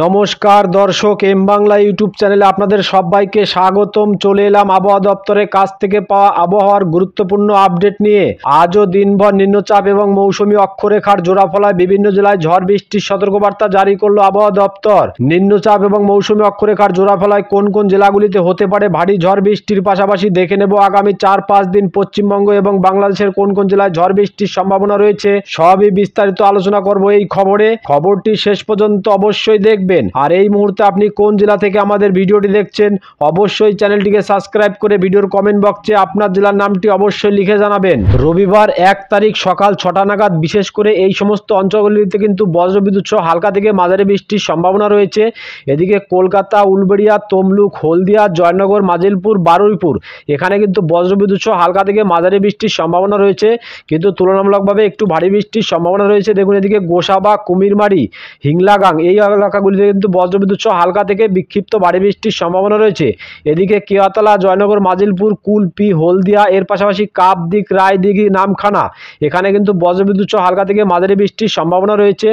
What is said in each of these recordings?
নমস্কার দর্শক, M Bangla YouTube চ্যানেলে আপনাদের সবাইকে স্বাগতম। চলে এলাম আবহাওয়া দপ্তরের কাছ থেকে পাওয়া আবহাওয়ার গুরুত্বপূর্ণ আপডেট নিয়ে। আজও দিনভর নিম্নচাপ এবং মৌসুমী অক্ষরেখার জোড়াফলায় বিভিন্ন জেলায় ঝড় বৃষ্টির সতর্কবার্তা জারি করলো আবহাওয়া দপ্তর। নিম্নচাপ এবং মৌসুমী অক্ষরেখার জোড়াফলায় কোন কোন জেলাগুলিতে হতে পারে ভারী ঝড় বৃষ্টির পাশাপাশি দেখে নেব আগামী 4-5 দিন পশ্চিমবঙ্গ এবং বাংলাদেশের কোন কোন জেলায় ঝড় বৃষ্টির সম্ভাবনা রয়েছে। সবই বিস্তারিত আলোচনা করব এই খবরে। খবরটি শেষ পর্যন্ত অবশ্যই দেখবেন। আর এই মুহূর্তে আপনি কোন জেলা থেকে আমাদের ভিডিওটি দেখছেন অবশ্যই চ্যানেলটিকে সাবস্ক্রাইব করে ভিডিওর কমেন্ট বক্সে আপনার জেলার নামটি অবশ্যই লিখে জানাবেন। রবিবার 1 তারিখ সকাল 6টা নাগাদ বিশেষ করে এই সমস্ত অঞ্চলগুলিতে কিন্তু বজ্রবিদ্যুৎ সহ হালকা থেকে মাঝারি বৃষ্টির সম্ভাবনা রয়েছে। এদিকে কলকাতা, উলবেড়িয়া, তমলুক, হলদিয়া, জয়নগর, মাজিলপুর, বারুইপুর এখানে কিন্তু বজ্রবিদ্যুৎ সহ হালকা থেকে মাঝারি বৃষ্টির সম্ভাবনা রয়েছে, কিন্তু তুলনামূলকভাবে একটু ভারী বৃষ্টির সম্ভাবনা রয়েছে। দেখুন এদিকে গোসাবা, কুমিরমারি, হিংলাগাং এই এলাকাগুলিতে কিন্তু বজ্রবিদ্যুৎ সহ হালকা থেকে বিক্ষিপ্ত ভারী বৃষ্টির সম্ভাবনা রয়েছে। এদিকে কেয়াতলা, জয়নগর, মাজিলপুর, কুলপি, হলদিয়া এর পাশাপাশি কাপদিক, রায়দিঘি, নামখানা এখানে কিন্তু বজ্রবিদ্যুৎ সহ হালকা থেকে মাঝারি বৃষ্টির সম্ভাবনা রয়েছে।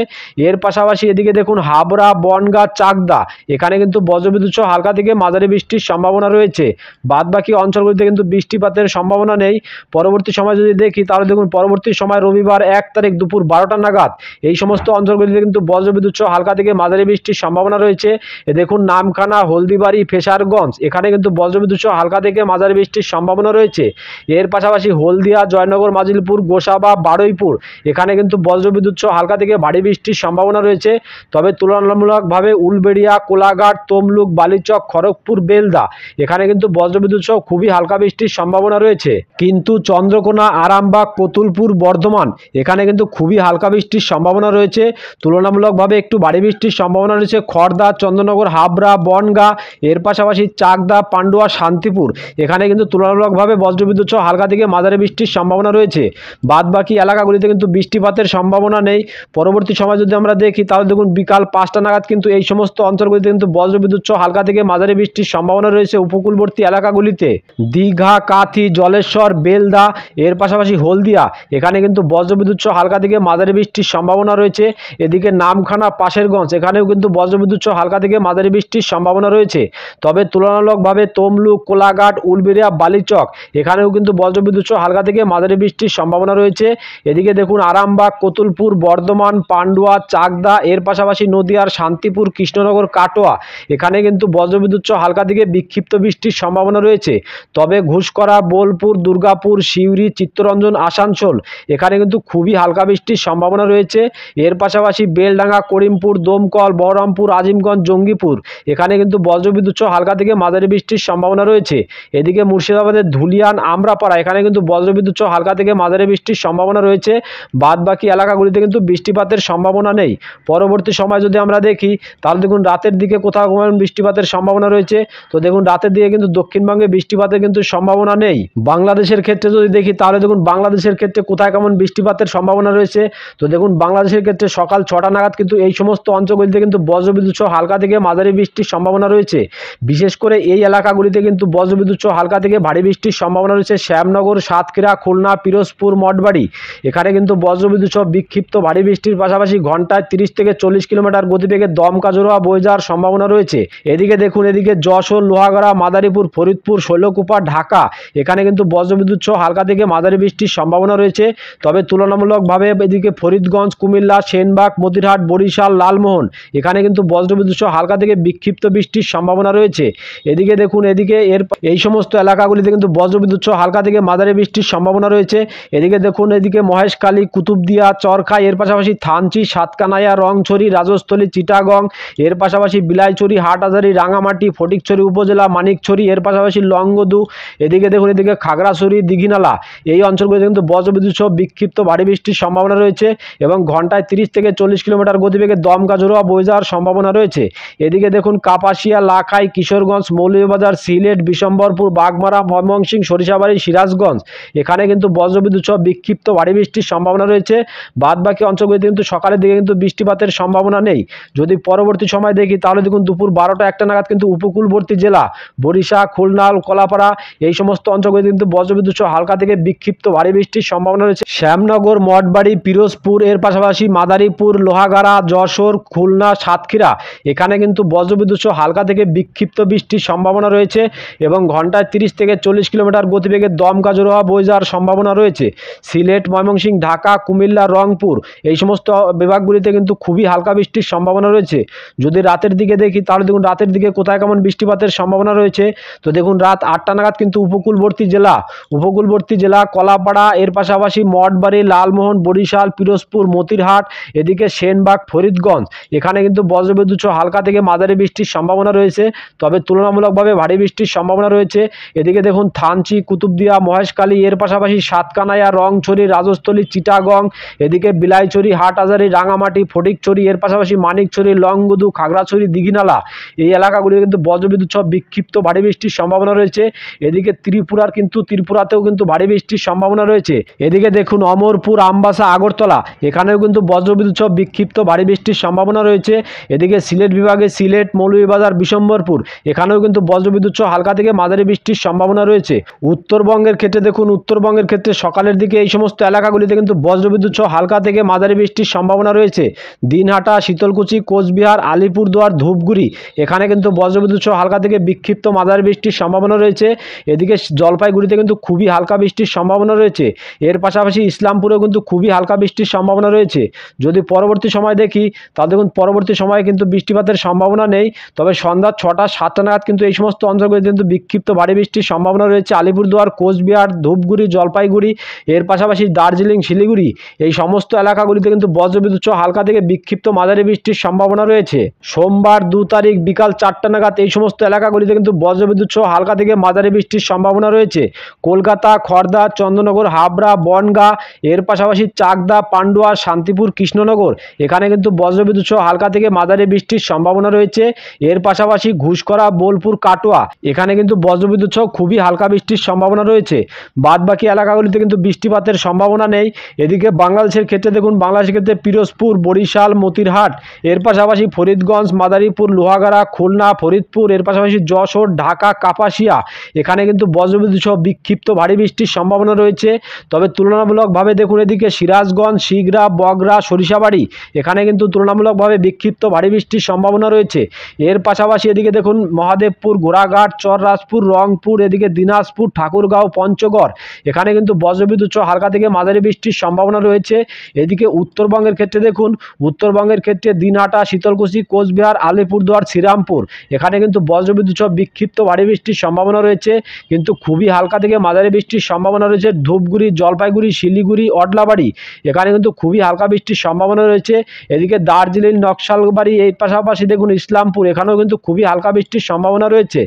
এর পাশাপাশি এদিকে দেখুন হাবড়া, বনগাঁ, চাকদা এখানে কিন্তু বজ্রবিদ্যুৎ সহ হালকা থেকে মাঝারি বৃষ্টির সম্ভাবনা রয়েছে। বাদবাকি অঞ্চলগুলিতে কিন্তু বৃষ্টিপাতের সম্ভাবনা নেই। পরবর্তী সময় যদি দেখি তাহলে দেখুন পরবর্তী সময় রবিবার 1 তারিখ দুপুর 12টা নাগাদ এই সমস্ত অঞ্চলগুলিতে কিন্তু বজ্রবিদ্যুৎ সহ হালকা থেকে মাঝারি বৃষ্টির সম্ভাবনা রয়েছে। দেখুন নামখানা, হলদিবাড়ি, ফেসারগঞ্জ এখানে কিন্তু বজ্রবিদ্যুৎ সহ হালকা থেকে মাঝারি বৃষ্টির সম্ভাবনা রয়েছে। এর পাশাপাশি হলদিয়া, জয়নগর, মাজিলপুর, গোসাবা, বারুইপুর এখানে কিন্তু বজ্রবিদ্যুৎ সহ হালকা থেকে ভারী বৃষ্টির সম্ভাবনা রয়েছে। তবে তুলনামূলকভাবে উলবেড়িয়া, কোলাঘাট, তমলুক, বালিচক, খড়গপুর, বেলদা এখানে কিন্তু বজ্রবিদ্যুৎ সহ খুবই হালকা বৃষ্টির সম্ভাবনা রয়েছে। কিন্তু চন্দ্রকোনা, আরামবাগ, কতুলপুর, বর্ধমান এখানে কিন্তু খুবই হালকা বৃষ্টির সম্ভাবনা রয়েছে। তুলনামূলকভাবে একটু ভারী বৃষ্টির সম্ভাবনা রয়েছে খড়দা, চন্দননগর, হাবড়া, বনগাঁ এর পাশাপাশি চাকদা, পান্ডুয়া, শান্তিপুর এখানে কিন্তু তুলনামূলকভাবে বজ্রবিদ্যুৎ সহ হালকা থেকে মাঝারি বৃষ্টির সম্ভাবনা রয়েছে। বাদবাকি এলাকাগুলিতে কিন্তু বৃষ্টিপাতের সম্ভাবনা নেই। পরবর্তী সময় যদি আমরা দেখি তাহলে দেখুন বিকাল 5টা নাগাদ কিন্তু এই সমস্ত অঞ্চলগুলিতে কিন্তু বজ্রবিদ্যুৎ সহ হালকা থেকে মাঝারি বৃষ্টির সম্ভাবনা রয়েছে উপকূলবর্তী এলাকাগুলিতে। দীঘা, কাথি, জলেশ্বর, বেলদা এর পাশাপাশি হলদিয়া এখানে কিন্তু বজ্রবিদ্যুৎ সহ হালকা থেকে মাঝারি বৃষ্টির সম্ভাবনা রয়েছে। এদিকে নামখানা, পাশেরগঞ্জ এখানেও কিন্তু বজ্রবিদ্যুৎ সহ হালকা থেকে মাঝারি বৃষ্টির সম্ভাবনা রয়েছে। তবে তুলনামূলকভাবে তমলুক, কোলাঘাট, উলবেড়িয়া, বালিচক এখানেও কিন্তু বজ্রবিদ্যুৎ সহ হালকা থেকে মাঝারি বৃষ্টির সম্ভাবনা রয়েছে। এদিকে দেখুন আরামবাগ, কতুলপুর, বর্ধমান, পান্ডুয়া, চাকদা এর পাশাপাশি নদিয়ার শান্তিপুর, কৃষ্ণনগর, কাটোয়া এখানে কিন্তু বজ্রবিদ্যুৎ সহ হালকা থেকে বিক্ষিপ্ত বৃষ্টির সম্ভাবনা রয়েছে। তবে ঘুষকরা, বোলপুর, দুর্গাপুর, সিউড়ি, চিত্তরঞ্জন, আসানসোল এখানে কিন্তু খুবই হালকা বৃষ্টির সম্ভাবনা রয়েছে। এর পাশাপাশি বেলডাঙ্গা, করিমপুর, দমকল, বহরমপুর, আজিমগঞ্জ, জঙ্গিপুর এখানে কিন্তু বজ্রবিদ্যুৎ সহ হালকা থেকে মাঝারি বৃষ্টির সম্ভাবনা রয়েছে। এদিকে মুর্শিদাবাদের ধুলিয়ান, আমরাপাড়া এখানে কিন্তু বজ্রবিদ্যুৎ সহ হালকা থেকে মাঝারি বৃষ্টির সম্ভাবনা রয়েছে। বাদবাকি এলাকাগুলিতে কিন্তু বৃষ্টিপাতের সম্ভাবনা নেই। পরবর্তী সময় যদি আমরা দেখি তাহলে দেখুন রাতের দিকে কোথাও কেমন বৃষ্টিপাতের সম্ভাবনা রয়েছে। তো দেখুন রাতের দিকে কিন্তু দক্ষিণবঙ্গে বৃষ্টিপাতের কিন্তু সম্ভাবনা নেই। বাংলাদেশের ক্ষেত্রে যদি দেখি তাহলে দেখুন বাংলাদেশের ক্ষেত্রে কোথায় কেমন বৃষ্টিপাতের সম্ভাবনা রয়েছে। তো দেখুন বাংলাদেশের ক্ষেত্রে সকাল 6টা নাগাদ কিন্তু এই সমস্ত অঞ্চলগুলিতে কিন্তু বজ্রবিদ্যুৎ সহ হালকা থেকে মাঝারি বৃষ্টির সম্ভাবনা রয়েছে। বিশেষ করে এই এলাকাগুলিতে কিন্তু বজ্রবিদ্যুৎ সহ হালকা থেকে ভারী বৃষ্টির সম্ভাবনা রয়েছে। শ্যামনগর, সাতক্ষীরা, খুলনা, পিরোজপুর, মঠবাড়ি এখানে কিন্তু বজ্রবিদ্যুৎ সহ বিক্ষিপ্ত ভারী বৃষ্টির পাশাপাশি ঘন্টায় 30 থেকে 40 কিলোমিটার গতিবেগে দমকা জোড়া বয়ে যাওয়ার সম্ভাবনা রয়েছে। এদিকে দেখুন এদিকে যশোর, লোহাগড়া, মাদারীপুর, ফরিদপুর, শৈলকুপা, ঢাকা এখানে কিন্তু বজ্রবিদ্যুৎ সহ হালকা থেকে মাঝারি বৃষ্টির সম্ভাবনা রয়েছে। তবে তুলনামূলকভাবে এদিকে ফরিদগঞ্জ, কুমিল্লা, সেনবাগ, মতিরহাট, বরিশাল, লালমোহন এখানে কিন্তু বজ্রবিদ্যুৎ সহ হালকা থেকে বিক্ষিপ্ত বৃষ্টির সম্ভাবনা রয়েছে। এদিকে দেখুন এদিকে এই সমস্ত এলাকাগুলিতে কিন্তু বজ্রবিদ্যুৎ সহ হালকা থেকে মাঝারি বৃষ্টির সম্ভাবনা রয়েছে। এদিকে দেখুন এদিকে মহেশখালী, কুতুবদিয়া, চরখাই এর পাশাপাশি থানচি, সাতকানাইয়া, রংছড়ি, রাজস্থলী, চিটাগং এর পাশাপাশি বিলাইছড়ি, হাটহাজারী, রাঙামাটি, ফটিকছড়ি উপজেলা, মানিকছড়ি এর পাশাপাশি লংগদু এদিকে দেখুন এদিকে খাগড়াছড়ি, দীঘিনালা এই অঞ্চলগুলিতে কিন্তু বজ্রবিদ্যুৎ সহ বিক্ষিপ্ত ভারী বৃষ্টির সম্ভাবনা রয়েছে এবং ঘন্টায় 30 থেকে 40 কিলোমিটার গতিবেগে দমকা জোড়া বয়ে যাওয়ার সম্ভাবনা রয়েছে। এদিকে দেখুন কাপাসিয়া, লাখাই, কিশোরগঞ্জ, মৌলভীবাজার, সিলেট, বিশম্বরপুর, বাগমারা, ময়মনসিংহ, সরিষাবাড়ি, সিরাজগঞ্জ এখানে কিন্তু বজ্রবিদ্যুৎ সহ বিক্ষিপ্ত ভারী বৃষ্টির সম্ভাবনা রয়েছে। বাদবাকি অঞ্চলগুলিতে কিন্তু সকালের দিকে কিন্তু বৃষ্টিপাতের সম্ভাবনা নেই। যদি পরবর্তী সময় দেখি তাহলে দেখুন দুপুর 12টা 1টা নাগাদ কিন্তু উপকূলবর্তী জেলা বরিশা, খুলনা, কলাপাড়া এই সমস্ত অঞ্চলগুলিতে কিন্তু বজ্রবিদ্যুৎ সহ হালকা থেকে বিক্ষিপ্ত ভারী বৃষ্টির সম্ভাবনা রয়েছে। শ্যামনগর, মঠবাড়ি, পিরোজপুর এর পাশাপাশি মাদারীপুর, লোহাগাড়া, যশোর, খুলনা, সাতক্ষীরা এখানে কিন্তু বজ্রবিদ্যুৎ সহ হালকা থেকে বিক্ষিপ্ত বৃষ্টির সম্ভাবনা রয়েছে এবং ঘন্টায় 30 থেকে 40 কিলোমিটার গতিবেগে দমকা জোরে হাওয়া বয়ে যাওয়ার সম্ভাবনা রয়েছে। সিলেট, ময়মনসিংহ, ঢাকা, কুমিল্লা, রংপুর এই সমস্ত বিভাগগুলিতে কিন্তু খুবই হালকা বৃষ্টির সম্ভাবনা রয়েছে। যদি রাতের দিকে দেখি তাহলে দেখুন রাতের দিকে কোথায় কেমন বৃষ্টিপাতের সম্ভাবনা রয়েছে। তো দেখুন রাত 8টা নাগাদ কিন্তু উপকূলবর্তী জেলা কলাপাড়া, এর পাশাপাশি মঠবাড়ি, লালমোহন, বরিশাল, পিরোজপুর, মতিরহাট, এদিকে সেনবাগ, ফরিদগঞ্জ এখানে কিন্তু বজ্রবিদ্যুৎ সহ হালকা থেকে মাঝারি বৃষ্টির সম্ভাবনা রয়েছে, তবে তুলনামূলকভাবে ভারী বৃষ্টির সম্ভাবনা রয়েছে। এদিকে দেখুন থানচি, কুতুবদিয়া, মহেশখালী, এর পাশাপাশি সাতকানাইয়া, রংছড়ি, রাজস্থলী, চিটাগং, এদিকে বিলাইছড়ি, হাটহাজারী, রাঙামাটি, ফটিকছড়ি, এর পাশাপাশি মানিকছড়ি, লংগদু, খাগড়াছড়ি, দিঘিনালা এই এলাকাগুলিতে কিন্তু বজ্রবিদ্যুৎ সহ বিক্ষিপ্ত ভারী বৃষ্টির সম্ভাবনা রয়েছে। এদিকে ত্রিপুরাতেও কিন্তু ভারী বৃষ্টির সম্ভাবনা রয়েছে। এদিকে দেখুন অমরপুর, আমবাসা, আগরতলা এখানেও কিন্তু বজ্রবিদ্যুৎ সহ বিক্ষিপ্ত ভারী বৃষ্টির সম্ভাবনা রয়েছে। এদিকে সিলেট বিভাগে সিলেট, মৌলভীবাজার, বিশম্বরপুর এখানেও কিন্তু বজ্রবিদ্যুৎ সহ হালকা থেকে মাঝারি বৃষ্টির সম্ভাবনা রয়েছে। উত্তরবঙ্গের ক্ষেত্রে দেখুন উত্তরবঙ্গের ক্ষেত্রে সকালের দিকে এই সমস্ত এলাকাগুলিতে কিন্তু বজ্রবিদ্যুৎ সহ হালকা থেকে মাঝারি বৃষ্টির সম্ভাবনা রয়েছে। দিনহাটা, শীতলকুচি, কোচবিহার, আলিপুরদুয়ার, ধূপগুড়ি এখানে কিন্তু বজ্রবিদ্যুৎ সহ হালকা থেকে বিক্ষিপ্ত মাঝারি বৃষ্টির সম্ভাবনা রয়েছে। এদিকে জলপাইগুড়িতে কিন্তু খুবই হালকা বৃষ্টির সম্ভাবনা রয়েছে। এর পাশাপাশি ইসলামপুরেও কিন্তু খুবই হালকা বৃষ্টির সম্ভাবনা রয়েছে। যদি পরবর্তী সময় দেখি তাহলে দেখুন পরবর্তী সময়ে কিন্তু বৃষ্টিপাতের সম্ভাবনা নেই, তবে সন্ধ্যা 6টা 7টা নাগাদ কিন্তু এই সমস্ত অঞ্চলগুলিতে কিন্তু বিক্ষিপ্ত ভারী বৃষ্টির সম্ভাবনা রয়েছে। আলিপুরদুয়ার, কোচবিহার, ধূপগুড়ি, জলপাইগুড়ি, এর পাশাপাশি দার্জিলিং, শিলিগুড়ি এই সমস্ত এলাকাগুলিতে কিন্তু বজ্রবিদ্যুৎ সহ হালকা থেকে বিক্ষিপ্ত মাঝারি বৃষ্টির সম্ভাবনা রয়েছে। সোমবার 2 তারিখ বিকাল 4টা নাগাদ এই সমস্ত এলাকাগুলিতে কিন্তু বজ্রবিদ্যুৎ সহ হালকা থেকে মাঝারি বৃষ্টির সম্ভাবনা রয়েছে। কলকাতা, খড়দা, চন্দননগর, হাবড়া, বনগাঁ, এর পাশাপাশি চাকদা, পান্ডুয়া, শান্তিপুর, কৃষ্ণনগর এখানে কিন্তু বজ্রবিদ্যুৎ সহ হালকা থেকে মাঝারি বৃষ্টির সম্ভাবনা রয়েছে। এর পাশাপাশি ঘুষকরা, বোলপুর, কাটোয়া এখানে কিন্তু বজ্রবিদ্যুৎ সহ খুবই হালকা বৃষ্টির সম্ভাবনা রয়েছে। বাদবাকি এলাকাগুলিতে কিন্তু বৃষ্টিপাতের সম্ভাবনা নেই। এদিকে বাংলাদেশের ক্ষেত্রে দেখুন বাংলাদেশের ক্ষেত্রে পিরোজপুর, বরিশাল, মতিরহাট, এর পাশাপাশি ফরিদগঞ্জ, মাদারীপুর, লোহাগাড়া, খুলনা, ফরিদপুর, এর পাশাপাশি যশোর, ঢাকা, কাপাসিয়া এখানে কিন্তু বজ্রবিদ্যুৎ সহ বিক্ষিপ্ত ভারী বৃষ্টির সম্ভাবনা রয়েছে। তবে তুলনামূলকভাবে দেখুন এদিকে সিরাজগঞ্জ, শিগরা, বগরা, সরিষাবাড়ি এখানে কিন্তু তুলনামূলকভাবে বিক্ষিপ্ত ভারী বৃষ্টির সম্ভাবনা রয়েছে। এর পাশাপাশি এদিকে দেখুন মহাদেবপুর, ঘোড়াঘাট, চররাজপুর, রংপুর, এদিকে দিনাজপুর, ঠাকুরগাঁও, পঞ্চগড় এখানে কিন্তু বজ্রবিদ্যুৎ সহ হালকা থেকে মাঝারি বৃষ্টির সম্ভাবনা রয়েছে। এদিকে উত্তরবঙ্গের ক্ষেত্রে দেখুন উত্তরবঙ্গের ক্ষেত্রে দিনহাটা, শীতলকুচি, কোচবিহার, আলিপুরদুয়ার, শ্রীরামপুর এখানে কিন্তু বজ্রবিদ্যুৎ সহ বিক্ষিপ্ত ভারী বৃষ্টির সম্ভাবনা রয়েছে, কিন্তু খুবই হালকা থেকে মাঝারি বৃষ্টির সম্ভাবনা রয়েছে। ধূপগুড়ি, জলপাইগুড়ি, শিলিগুড়ি, অডলাবাড়ি এখানে কিন্তু খুবই হালকা বৃষ্টির সম্ভাবনা রয়েছে। এদিকে দার্জিলিং, নকশালবাড়ি, এর পাশাপাশি দেখুন ইসলামপুর এখানেও কিন্তু খুবই হালকা বৃষ্টির সম্ভাবনা রয়েছে।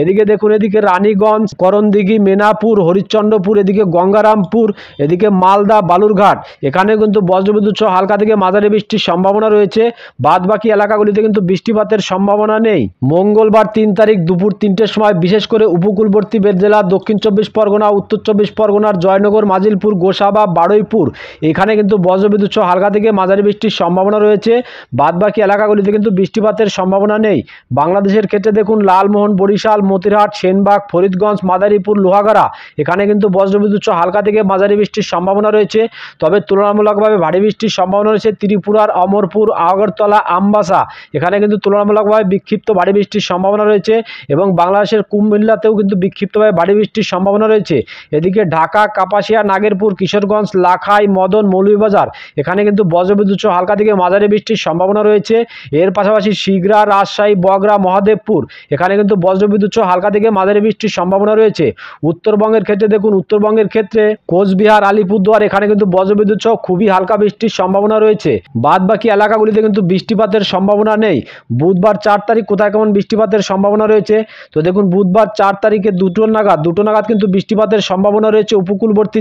এদিকে দেখুন এদিকে রানীগঞ্জ, করণদিঘি, মেনাপুর, হরিশ্চন্দ্রপুর, এদিকে গঙ্গারামপুর, এদিকে মালদা, বালুরঘাট এখানে কিন্তু বজ্রবিদ্যুৎ সহ হালকা থেকে মাঝারি বৃষ্টির সম্ভাবনা রয়েছে। বাদবাকি এলাকাগুলিতে কিন্তু বৃষ্টিপাতের সম্ভাবনা নেই। মঙ্গলবার 3 তারিখ দুপুর 3টের সময় বিশেষ করে উপকূলবর্তী জেলা দক্ষিণ 24 পরগনা, উত্তর 24 পরগনার জয়নগর, মাজিলপুর, গোসাবা, বারুইপুর এখানে কিন্তু বজ্রবিদ্যুৎ সহ হালকা থেকে মাঝারি বৃষ্টির সম্ভাবনা রয়েছে। বাদবাকি এলাকাগুলিতে কিন্তু বৃষ্টিপাতের সম্ভাবনা নেই। বাংলাদেশের ক্ষেত্রে দেখুন লালমোহন, বরিশাল, মতিরহাট, সেনবাগ, ফরিদগঞ্জ, মাদারীপুর, লোহাগাড়া এখানে কিন্তু বজ্রবিদ্যুৎ সহ হালকা থেকে মাঝারি বৃষ্টির সম্ভাবনা রয়েছে, তবে তুলনামূলকভাবে ভারী বৃষ্টির সম্ভাবনা রয়েছে ত্রিপুরার অমরপুর, আগরতলা, আমবাসা এখানে কিন্তু তুলনামূলকভাবে বিক্ষিপ্ত ভারী বৃষ্টির সম্ভাবনা রয়েছে এবং বাংলাদেশের কুমিল্লাতেও কিন্তু বিক্ষিপ্তভাবে ভারী বৃষ্টির সম্ভাবনা রয়েছে। এদিকে ঢাকা, কাপাসিয়া, নাগেরপুর, কিশোরগঞ্জ, লাখাই, মদন, মৌলভীবাজার এখানে কিন্তু বজ্রবিদ্যুৎ সহ হালকা থেকে মাঝারি বৃষ্টির সম্ভাবনা রয়েছে। এর পাশাপাশি শিগরা, রাজশাহী, বগরা, মহাদেবপুর এখানে কিন্তু বজ্রবিদ্যুৎ সহ হালকা থেকে মাঝারি বৃষ্টির সম্ভাবনা রয়েছে। উত্তরবঙ্গের ক্ষেত্রে দেখুন উত্তরবঙ্গের ক্ষেত্রে কোচবিহার, আলিপুরদুয়ার এখানে কিন্তু বজ্রবিদ্যুৎ সহ খুবই হালকা বৃষ্টির সম্ভাবনা রয়েছে। বাদবাকি এলাকাগুলিতে কিন্তু বৃষ্টিপাতের সম্ভাবনা নেই। বুধবার 4 তারিখ কোথায় কেমন বৃষ্টিপাতের সম্ভাবনা রয়েছে, তো দেখুন বুধবার 4 তারিখে দুটো নাগাদ কিন্তু বৃষ্টিপাতের সম্ভাবনা রয়েছে উপকূলবর্তী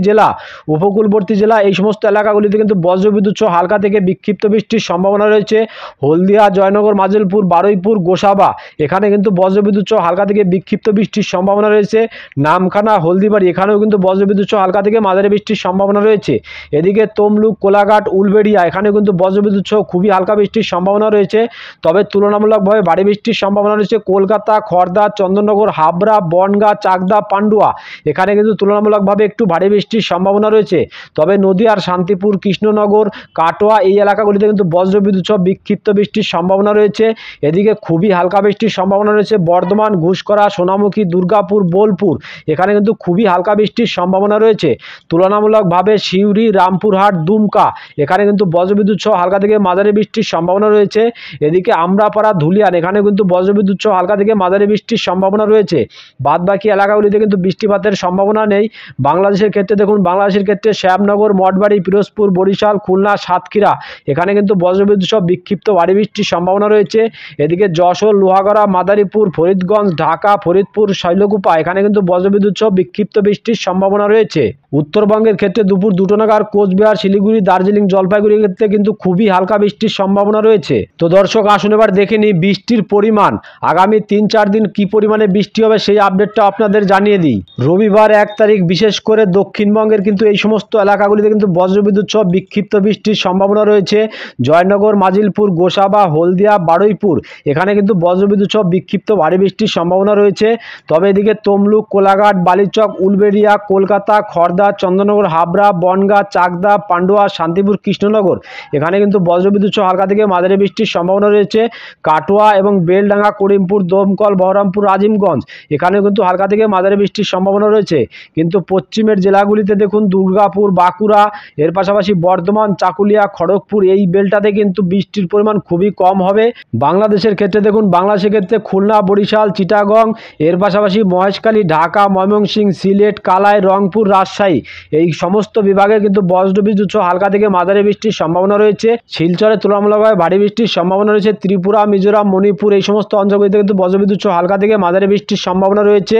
জেলা এই সমস্ত এলাকাগুলিতে কিন্তু বজ্রবিদ্যুৎ সহ হালকা থেকে বিক্ষিপ্ত বৃষ্টির সম্ভাবনা রয়েছে। হলদিয়া, জয়নগর, মাজিলপুর, বারুইপুর, গোসাবা এখানে কিন্তু বজ্রবিদ্যুৎ সহ হালকা থেকে বিক্ষিপ্ত বৃষ্টির সম্ভাবনা রয়েছে। নামখানা, হলদিবাড়ি এখানেও কিন্তু বজ্রবিদ্যুৎ সহ হালকা থেকে মাঝারি বৃষ্টির সম্ভাবনা রয়েছে। এদিকে তমলুক, কোলাঘাট, উলবেড়িয়া এখানে কিন্তু বজ্রবিদ্যুৎ সহ খুবই হালকা বৃষ্টির সম্ভাবনা রয়েছে, তবে তুলনামূলকভাবে ভারী বৃষ্টির সম্ভাবনা রয়েছে কলকাতা, খড়দা, চন্দননগর, হাবড়া, বনগাঁ, চাকদা, পান্ডুয়া এখানে কিন্তু তুলনামূলকভাবে একটু ভারী বৃষ্টির সম্ভাবনা রয়েছে। তবে নদীয়ার, শান্তিপুর, কৃষ্ণনগর, কাটোয়া এই এলাকাগুলিতে কিন্তু বজ্রবিদ্যুৎ সহ বিক্ষিপ্ত বৃষ্টির সম্ভাবনা রয়েছে। এদিকে খুবই হালকা বৃষ্টির সম্ভাবনা রয়েছে বর্ধমান, ঘুষকরা, সোনামুখী, দুর্গাপুর, বোলপুর, এখানে কিন্তু খুবই হালকা বৃষ্টির সম্ভাবনা রয়েছে। তুলনামূলকভাবে সিউড়ি, রামপুরহাট, দুমকা, এখানে কিন্তু বজ্রবিদ্যুৎ সহ হালকা থেকে মাঝারি বৃষ্টির সম্ভাবনা রয়েছে। এদিকে আমরাপাড়া, ধুলিয়ান, এখানে কিন্তু বজ্রবিদ্যুৎ সহ হালকা থেকে মাঝারি বৃষ্টির সম্ভাবনা রয়েছে। বাদবাকি এলাকাগুলিতে কিন্তু বৃষ্টিপাতের সম্ভাবনা নেই। বাংলাদেশের ক্ষেত্রে দেখুন, বাংলাদেশের ক্ষেত্রে শ্যামনগর, মঠবাড়ি, পিরোজপুর, বরিশাল, খুলনা, সাতক্ষীরা, এখানে কিন্তু বজ্রবিদ্যুৎ সহ বিক্ষিপ্ত ভারী বৃষ্টির সম্ভাবনা রয়েছে। এদিকে যশোর, লোহাগড়া, মাদারীপুর, ফরিদগঞ্জ, ঢাকা, ফরিদপুর, শৈলকুপা, এখানে কিন্তু বজ্রবিদ্যুৎ সহ বিক্ষিপ্ত বৃষ্টির সম্ভাবনা রয়েছে। উত্তরবঙ্গের ক্ষেত্রে দুপুর 2টা নাগাদ কোচবিহার, শিলিগুড়ি, দার্জিলিং, জলপাইগুড়ির ক্ষেত্রে কিন্তু খুবই হালকা বৃষ্টির সম্ভাবনা রয়েছে। তো দর্শক, আসুন এবার দেখে নিই বৃষ্টির পরিমাণ। আগামী 3-4 দিন কি পরিমাণে বৃষ্টি হবে সেই আপডেটটা আপনাদের জানিয়ে দিই। রবিবার 1 তারিখ বিশেষ করে দক্ষিণবঙ্গের কিন্তু এই সমস্ত এলাকাগুলিতে কিন্তু বজ্রবিদ্যুৎ সহ বিক্ষিপ্ত বৃষ্টির সম্ভাবনা রয়েছে। জয়নগর, মাজিলপুর, গোসাবা, হলদিয়া, বারুইপুর, এখানে কিন্তু বজ্রবিদ্যুৎ সহ বিক্ষিপ্ত ভারী বৃষ্টির সম্ভাবনা রয়েছে। তবে এদিকে তমলুক, কোলাঘাট, বালিচক, উলবেড়িয়া, কলকাতা, খড়দা, চন্দননগর, হাবড়া, বনগাঁ, চাকদা, পান্ডুয়া, শান্তিপুর, কৃষ্ণনগর, এখানে কিন্তু বজ্রবিদ্যুৎ সহ হালকা থেকে মাঝারি বৃষ্টির সম্ভাবনা রয়েছে। কাটোয়া এবং বেলডাঙ্গা, করিমপুর, দমকল, বহরমপুর, আজিমগঞ্জ, এখানে কিন্তু হালকা থেকে মাঝারি বৃষ্টির সম্ভাবনা রয়েছে। কিন্তু পশ্চিমের জেলাগুলিতে দেখুন, দুর্গাপুর, বাঁকুড়া, এর পাশাপাশি বর্ধমান, চাকুলিয়া, খড়গপুর, এই বেলটাতে কিন্তু বৃষ্টির পরিমাণ খুবই কম হবে। বাংলাদেশের ক্ষেত্রে দেখুন, বাংলাদেশের ক্ষেত্রে খুলনা, বরিশাল, চিটাগং, এর পাশাপাশি মহেশখালী, ঢাকা, ময়মনসিংহ, সিলেট, কালাই, রংপুর, রাজশাহী, এই সমস্ত বিভাগে কিন্তু বজ্রবিদ্যুৎ সহ হালকা থেকে মাঝারি বৃষ্টির সম্ভাবনা রয়েছে। শিলচরে তুলনামূলকভাবে ভারী বৃষ্টির সম্ভাবনা রয়েছে। ত্রিপুরা, মিজোরাম, মণিপুর, এই সমস্ত অঞ্চলগুলিতে কিন্তু বজ্রবিদ্যুৎ সহ হালকা থেকে মাঝারি বৃষ্টির সম্ভাবনা রয়েছে।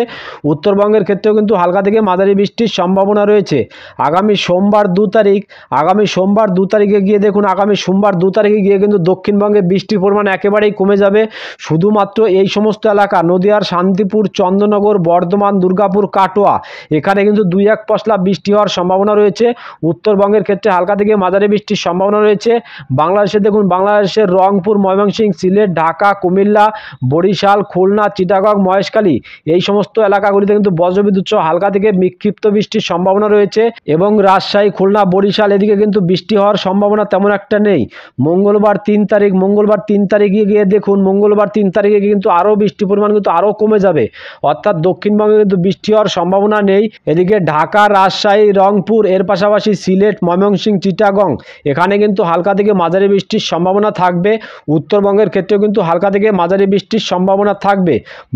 উত্তরবঙ্গের ক্ষেত্রেও কিন্তু হালকা থেকে মাঝারি বৃষ্টির সম্ভাবনা রয়েছে। আগামী সোমবার 2 তারিখে গিয়ে দেখুন, আগামী সোমবার 2 তারিখে গিয়ে কিন্তু দক্ষিণবঙ্গে বৃষ্টির পরিমাণ একেবারেই কমে যাবে। শুধুমাত্র এই সমস্ত এলাকা, নদিয়ার শান্তিপুর, চন্দননগর, বর্ধমান, দুর্গাপুর, কাটোয়া, এখানে কিন্তু 2-1 পশলা বৃষ্টি হওয়ার সম্ভাবনা রয়েছে। উত্তরবঙ্গের ক্ষেত্রে হালকা থেকে মাঝারি বৃষ্টির সম্ভাবনা রয়েছে। বাংলাদেশে দেখুন, বাংলাদেশের রংপুর, ময়মনসিংহ, সিলেট, ঢাকা, কুমিল্লা, বরিশাল, খুলনা, চিটাগং, মহেশখালী, এই সমস্ত এলাকাগুলিতে কিন্তু বজ্রবিদ্যুৎ সহ হালকা থেকে বিক্ষিপ্ত বৃষ্টির সম্ভাবনা রয়েছে। এবং রাজশাহী, খুলনা, বরিশাল, এদিকে কিন্তু বৃষ্টি হওয়ার সম্ভাবনা তেমন একটা নেই। মঙ্গলবার 3 তারিখে গিয়ে দেখুন, মঙ্গলবার 3 তারিখে কিন্তু আরও বৃষ্টির পরিমাণ কিন্তু আরও কমে যাবে। অর্থাৎ দক্ষিণবঙ্গে কিন্তু বৃষ্টি হওয়ার সম্ভাবনা নেই। এদিকে ঢাকা, রাজশাহী, রংপুর, এর পাশাপাশি সিলেট, ময়মনসিংহ, চিটাগং, এখানে কিন্তু হালকা থেকে মাঝারি বৃষ্টির সম্ভাবনা থাকবে। উত্তরবঙ্গের ক্ষেত্রেও কিন্তু হালকা থেকে মাঝারি বৃষ্টির সম্ভাবনা থাকবে।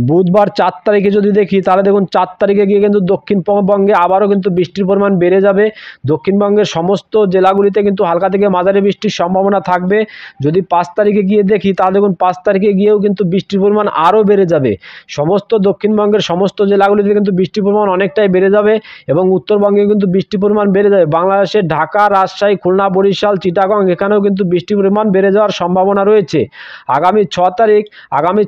বুধবার 4 তারিখে যদি দেখি, তাহলে দেখুন 4 তারিখে গিয়ে কিন্তু দক্ষিণবঙ্গে আবারও কিন্তু বৃষ্টির পরিমাণ বেড়ে যাবে। দক্ষিণবঙ্গের সমস্ত জেলাগুলিতে কিন্তু হালকা থেকে মাঝারি বৃষ্টির সম্ভাবনা থাকবে। যদি 5 তারিখে গিয়ে দেখি, তাহলে দেখুন 5 তারিখে গিয়েও কিন্তু বৃষ্টির পরিমাণ আরও বেড়ে যাবে। সমস্ত দক্ষিণবঙ্গের সমস্ত জেলাগুলিতে কিন্তু বৃষ্টির পরিমাণ অনেকটাই বেড়ে যাবে এবং উত্তরবঙ্গে কিন্তু বৃষ্টির পরিমাণ বেড়ে যাবে। বাংলাদেশের ঢাকা, রাজশাহী, খুলনা, বরিশাল, চিটাগং, এখানেও কিন্তু বৃষ্টির পরিমাণ বেড়ে যাওয়ার সম্ভাবনা রয়েছে। আগামী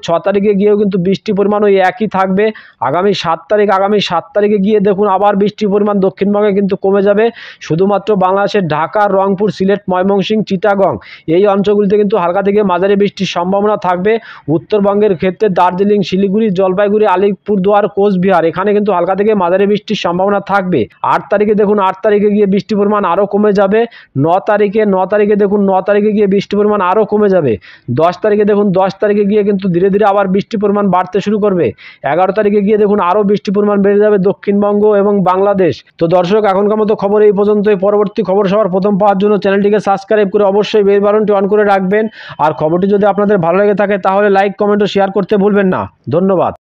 6 তারিখে গিয়েও কিন্তু বৃষ্টির পরিমাণ ওই একই থাকবে। আগামী 7 তারিখে গিয়ে দেখুন আবার বৃষ্টির পরিমাণ দক্ষিণবঙ্গে কিন্তু কমে যাবে। শুধুমাত্র বাংলাদেশের ঢাকা, রংপুর, সিলেট, ময়মনসিংহ, চিটাগং, এই অঞ্চলগুলিতে কিন্তু হালকা থেকে মাঝারি বৃষ্টির সম্ভাবনা থাকবে। উত্তরবঙ্গের ক্ষেত্রে দার্জিলিং, শিলিগুড়ি, জলপাইগুড়ি, আলিপুরদুয়ার, কোচবিহার, এখানে কিন্তু হালকা থেকে মাঝারি বৃষ্টির সম্ভাবনা থাকবে। 8 তারিখে দেখুন, 8 তারিখে গিয়ে বৃষ্টির পরিমাণ আরও কমে যাবে। 9 তারিখে দেখুন, 9 তারিখে গিয়ে বৃষ্টির পরিমাণ আরও কমে যাবে। 10 তারিখে দেখুন, 10 তারিখে গিয়ে কিন্তু ধীরে ধীরে আবার বৃষ্টির পরিমাণ বাড়তে শুরু করবে। 11 তারিখে গিয়ে দেখুন আরও বৃষ্টির পরিমাণ বেড়ে যাবে দক্ষিণবঙ্গ এবং বাংলাদেশ। তো দর্শক, এখনকার মতো খবর এই পর্যন্তই। পরবর্তী খবর সবার প্রথম পাওয়ার জন্য চ্যানেলটিকে সাবস্ক্রাইব করে অবশ্যই বেল বাটনটি অন করে রাখবেন। আর খবরটি যদি আপনাদের ভালো লেগে থাকে তাহলে লাইক, কমেন্ট ও শেয়ার করতে ভুলবেন না। ধন্যবাদ।